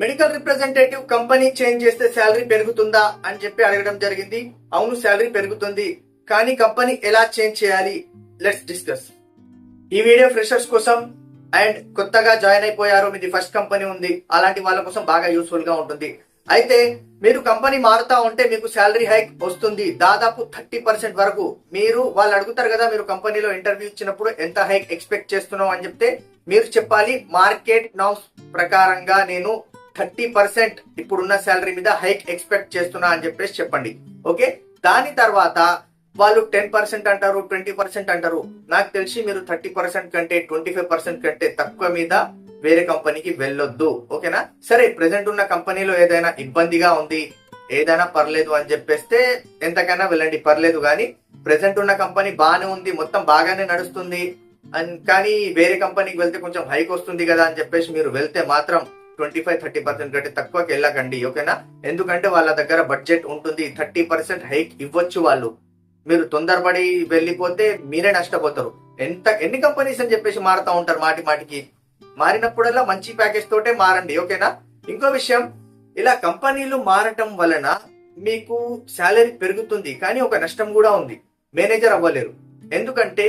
Medical representative company change చేస్తే salary పెరుగుతుందా అని చెప్పి అడగడం జరిగింది. అవును, శాలరీ పెరుగుతుంది. కానీ కంపెనీ ఎలా చేంజ్ చేయాలి? Let's discuss. ఈ వీడియో ఫ్రెషర్స్ కోసం అండ్ కొత్తగా జాయిన్ అయిపోయారు, మీది ఫస్ట్ కంపెనీ ఉంది, అలాంటి వాళ్ళ కోసం బాగా యూస్ఫుల్ గా ఉంటుంది. అయితే మీరు కంపెనీ మారుతా ఉంటే మీకు శాలరీ హైక్ వస్తుంది, దాదాపు 30% వరకు. మీరు వాళ్ళు అడుగుతారు కదా, మీరు కంపెనీలో ఇంటర్వ్యూ ఇచ్చినప్పుడు ఎంత హైక్ ఎక్స్పెక్ట్ చేస్తున్నావు అని చెప్తే మీరు చెప్పాలి, మార్కెట్ నామ్స్ ప్రకారంగా నేను 30% ఇప్పుడున్న శాలరీ మీద హైక్ ఎక్స్పెక్ట్ చేస్తున్నా అని చెప్పేసి చెప్పండి. ఓకే, దాని తర్వాత వాళ్ళు 10% అంటారు, 20% అంటారు. నాకు తెలిసి మీరు 30% కంటే 25% కంటే తక్కువ మీద వేరే కంపెనీకి వెళ్ళొద్దు. ఓకేనా? సరే, ప్రెసెంట్ ఉన్న కంపెనీలో ఏదైనా ఇబ్బందిగా ఉంది, ఏదైనా పర్లేదు అని చెప్పేస్తే ఎంతకైనా వెళ్ళండి, పర్లేదు. కానీ ప్రెసెంట్ ఉన్న కంపెనీ బాగానే ఉంది, మొత్తం బాగానే నడుస్తుంది కానీ వేరే కంపెనీకి వెళ్తే కొంచెం హైక్ వస్తుంది కదా అని చెప్పేసి మీరు వెళ్తే మాత్రం 25-30% కంటే తక్కువకి వెళ్ళకండి. ఓకేనా? ఎందుకంటే వాళ్ళ దగ్గర బడ్జెట్ ఉంటుంది, 30% హైక్ ఇవ్వచ్చు వాళ్ళు. మీరు తొందరపడి వెళ్ళిపోతే మీరే నష్టపోతారు. ఎన్ని కంపెనీస్ అని చెప్పేసి మారుతా ఉంటారు మాటి మాటికి. మారినప్పుడల్లా మంచి ప్యాకేజ్ తోటే మారండి. ఓకేనా? ఇంకో విషయం, ఇలా కంపెనీలు మారటం వలన మీకు శాలరీ పెరుగుతుంది, కానీ ఒక నష్టం కూడా ఉంది, మేనేజర్ అవ్వలేరు. ఎందుకంటే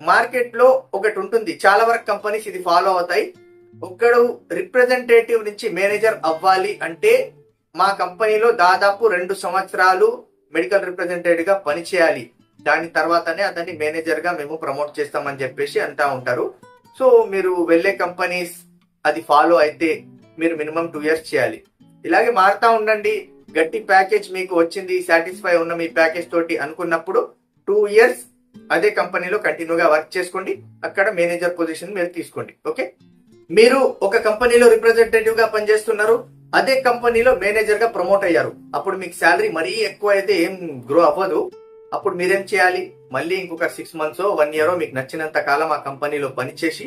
మార్కెట్ లో ఒకటి ఉంటుంది, చాలా వరకు కంపెనీస్ ఇది ఫాలో అవుతాయి. ఒకడు రిప్రజెంటేటివ్ నుంచి మేనేజర్ అవ్వాలి అంటే మా కంపెనీలో దాదాపు 2 సంవత్సరాలు మెడికల్ రిప్రజెంటేటివ్ గా పనిచేయాలి, దాని తర్వాతనే అతన్ని మేనేజర్ గా మేము ప్రమోట్ చేస్తామని చెప్పేసి అంటా ఉంటారు. సో మీరు వెళ్ళే కంపెనీస్ అది ఫాలో అయితే మీరు మినిమం 2 years చేయాలి. ఇలాగే మారుతా ఉండండి. గట్టి ప్యాకేజ్ మీకు వచ్చింది, సాటిస్ఫై ఉన్న మీ ప్యాకేజ్ తోటి అనుకున్నప్పుడు 2 years అదే కంపెనీలో కంటిన్యూగా వర్క్ చేసుకోండి, అక్కడ మేనేజర్ పొజిషన్ మీరు తీసుకోండి. ఓకే, మీరు ఒక కంపెనీలో రిప్రజెంటేటివ్ గా పనిచేస్తున్నారు, అదే కంపెనీలో మేనేజర్ గా ప్రమోట్ అయ్యారు. అప్పుడు మీకు శాలరీ మరీ ఎక్కువ అయితే ఏం గ్రో అవ్వదు. అప్పుడు మీరేం చేయాలి, మళ్ళీ ఇంకొక 6 months 1 year మీకు నచ్చినంత కాలం ఆ కంపెనీలో పనిచేసి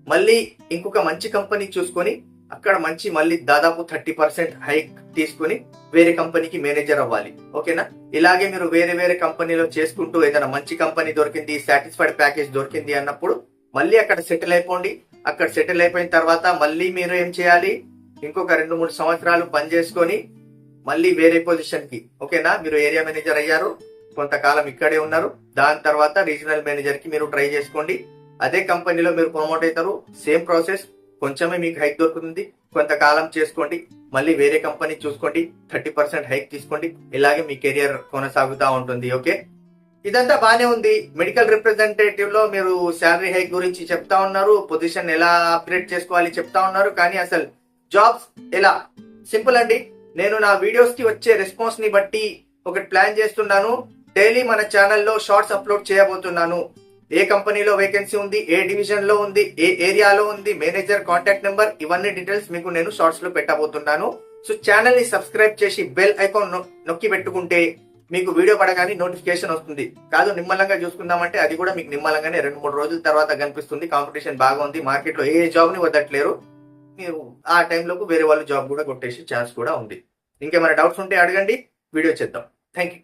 మళ్ళీ ఇంకొక మంచి కంపెనీ చూసుకొని అక్కడ మంచి మళ్ళీ దాదాపు 30% హైక్ తీసుకుని వేరే కంపెనీకి మేనేజర్ అవ్వాలి. ఓకేనా? ఇలాగే మీరు వేరే వేరే కంపెనీలో చేసుకుంటూ ఏదైనా మంచి కంపెనీ దొరికింది, సాటిస్ఫైడ్ ప్యాకేజ్ దొరికింది అన్నప్పుడు మళ్ళీ అక్కడ సెటిల్ అయిపోండి. అక్కడ సెటిల్ అయిపోయిన తర్వాత మళ్ళీ మీరు ఏం చేయాలి, ఇంకొక 2-3 సంవత్సరాలు పని చేసుకొని మళ్ళీ వేరే పొజిషన్ కి. ఓకేనా? మీరు ఏరియా మేనేజర్ అయ్యారు, కొంతకాలం ఇక్కడే ఉన్నారు, దాని తర్వాత రీజనల్ మేనేజర్ కి మీరు ట్రై చేసుకోండి. అదే కంపెనీలో మీరు ప్రమోట్ అవుతారు, సేమ్ ప్రాసెస్, కొంచెమే మీకు హైక్ దొరుకుతుంది, కొంతకాలం చేసుకోండి, మళ్ళీ వేరే కంపెనీ చూసుకోండి, 30% హైక్ తీసుకోండి. ఇలాగే మీ కెరియర్ కొనసాగుతూ ఉంటుంది. ఓకే, ఇదంతా బానే ఉంది. మెడికల్ రిప్రజెంటేటివ్ లో మీరు శాలరీ హైక్ గురించి చెప్తా ఉన్నారు, పొజిషన్ ఎలా అప్గ్రేడ్ చేసుకోవాలి చెప్తా ఉన్నారు, కానీ అసలు జాబ్స్ ఎలా? సింపుల్ అండి. నేను నా వీడియోస్ కి వచ్చే రెస్పాన్స్ ని బట్టి ఒకటి ప్లాన్ చేస్తున్నాను. డైలీ మన ఛానల్లో షార్ట్స్ అప్లోడ్ చేయబోతున్నాను. ఏ కంపెనీలో వేకెన్సీ ఉంది, ఏ డివిజన్ లో ఉంది, ఏ ఏరియాలో ఉంది, మేనేజర్ కాంటాక్ట్ నెంబర్, ఇవన్నీ డీటెయిల్స్ మీకు నేను షార్ట్స్ లో పెట్టబోతున్నాను. సో ఛానల్ ని సబ్స్క్రైబ్ చేసి బెల్ ఐకాన్ నొక్కి పెట్టుకుంటే మీకు వీడియో పడగానే నోటిఫికేషన్ వస్తుంది. కాదు నిమ్మలంగా చూసుకుందామంటే అది కూడా మీకు నిమ్మలంగానే 2-3 రోజుల తర్వాత కనిపిస్తుంది. కాంపిటీషన్ బాగా ఉంది, మార్కెట్ లో ఏ జాబ్ ని వదట్లేరు. మీరు ఆ టైంలోపు వేరే వాళ్ళు జాబ్ కూడా కొట్టేసి ఛాన్స్ కూడా ఉంది. ఇంకేమైనా డౌట్స్ ఉంటే అడగండి, వీడియో చేద్దాం. Thank you.